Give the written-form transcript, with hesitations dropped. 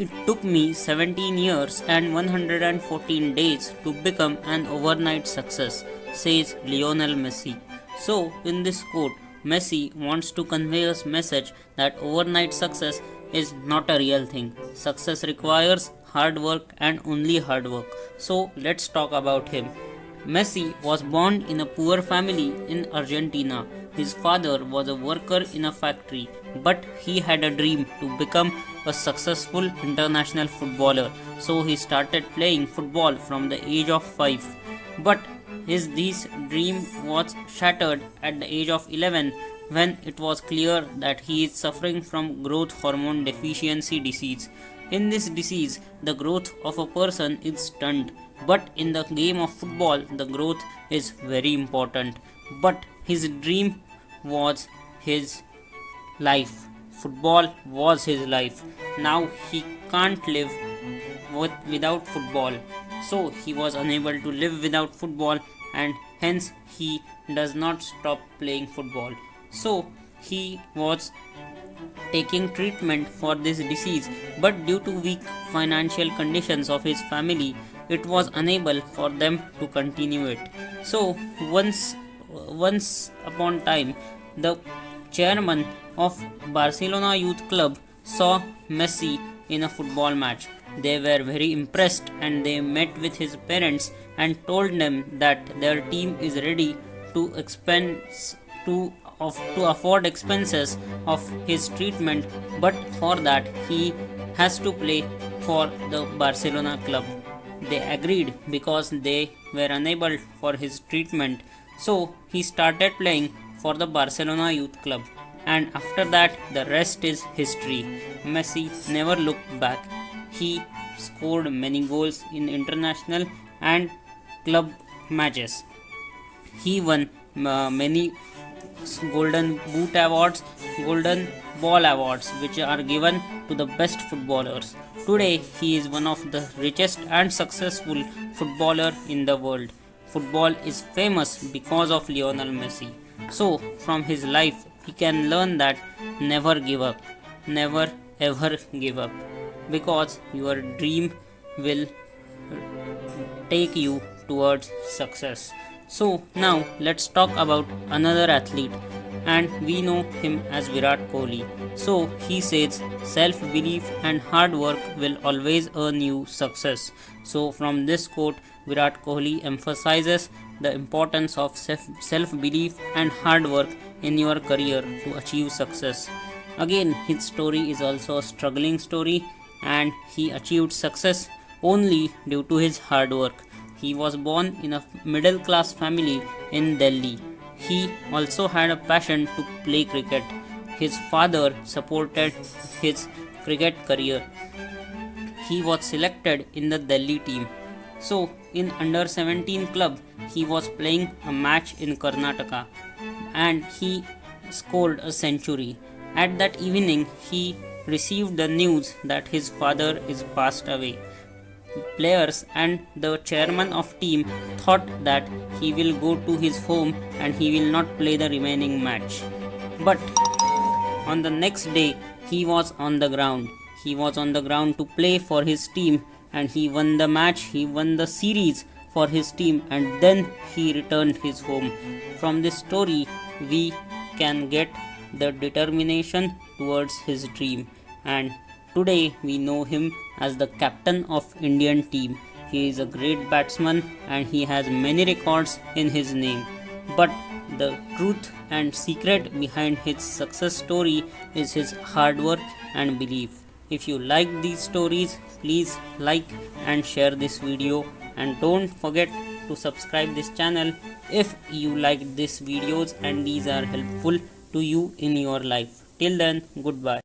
It took me 17 years and 114 days to become an overnight success, says Lionel Messi. So, in this quote, Messi wants to convey us message that overnight success is not a real thing. Success requires hard work and only hard work. So, let's talk about him. Messi was born in a poor family in Argentina. His father was a worker in a factory, but he had a dream to become a successful international footballer. So he started playing football from the age of 5. But his this dream was shattered at the age of 11 when it was clear that he is suffering from growth hormone deficiency disease. In this disease, the growth of a person is stunted, but in the game of football, the growth is very important. But his dream was his life. Football was his life. Now he can't live without football. So he was unable to live without football, and hence he does not stop playing football. So he was taking treatment for this disease, but due to weak financial conditions of his family, it was unable for them to continue it. So once upon time, the chairman of Barcelona Youth Club saw Messi in a football match. They were very impressed and they met with his parents and told them that their team is ready to expense to afford expenses of his treatment, but for that he has to play for the Barcelona club. They agreed because they were unable for his treatment. So he started playing for the Barcelona Youth Club, and after that the rest is history. Messi never looked back. He scored many goals in international and club matches. He won many Golden Boot Awards, Golden Ball Awards, which are given to the best footballers. Today, he is one of the richest and successful footballer in the world. Football is famous because of Lionel Messi. So, from his life, we can learn that never give up, never ever give up, because your dream will take you towards success. So now let's talk about another athlete, and we know him as Virat Kohli. So he says self belief and hard work will always earn you success. So from this quote, Virat Kohli emphasizes the importance of self belief and hard work in your career to achieve success. Again, his story is also a struggling story, and he achieved success only due to his hard work. He was born in a middle class family in Delhi. He also had a passion to play cricket. His father supported his cricket career. He was selected in the Delhi team. So, in under 17 club, he was playing a match in Karnataka and he scored a century. At that evening, he received the news that his father is passed away. Players and the chairman of team thought that he will go to his home and he will not play the remaining match. But on the next day he was on the ground. He was on the ground to play for his team, and he won the match, he won the series for his team, and then he returned his home. From this story we can get the determination towards his dream, and today we know him as the captain of Indian team. He is a great batsman and he has many records in his name. But the truth and secret behind his success story is his hard work and belief. If you like these stories, please like and share this video, and don't forget to subscribe this channel if you like these videos and these are helpful to you in your life. Till then, goodbye.